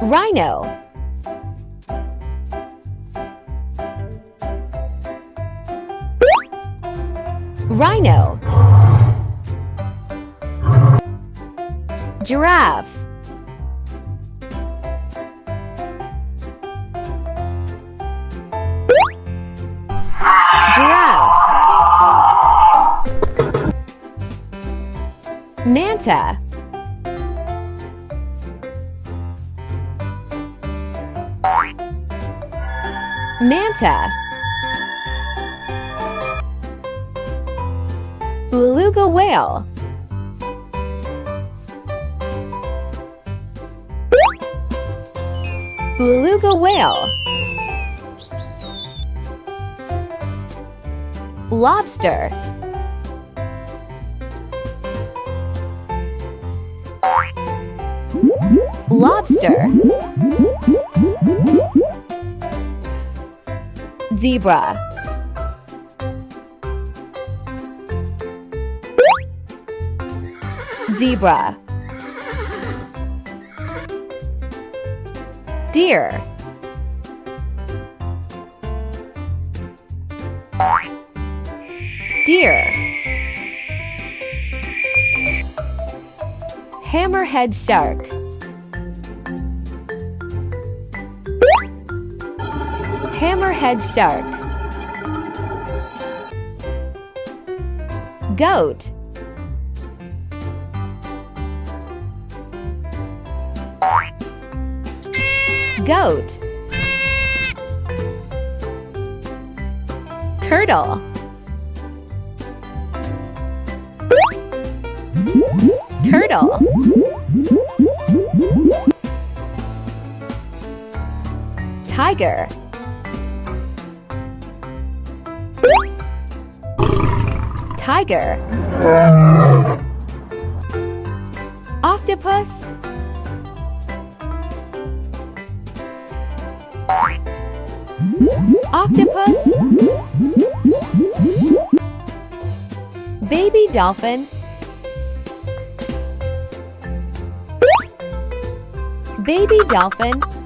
Rhino. Rhino. Giraffe. Giraffe. Manta. Manta. Beluga whale. Beluga whale. Lobster. Lobster. Zebra. Zebra. Deer. Deer. Hammerhead shark. Hammerhead shark. Goat. Goat. Turtle. Turtle. Tiger. Tiger. Octopus. Octopus. Baby dolphin. Baby dolphin.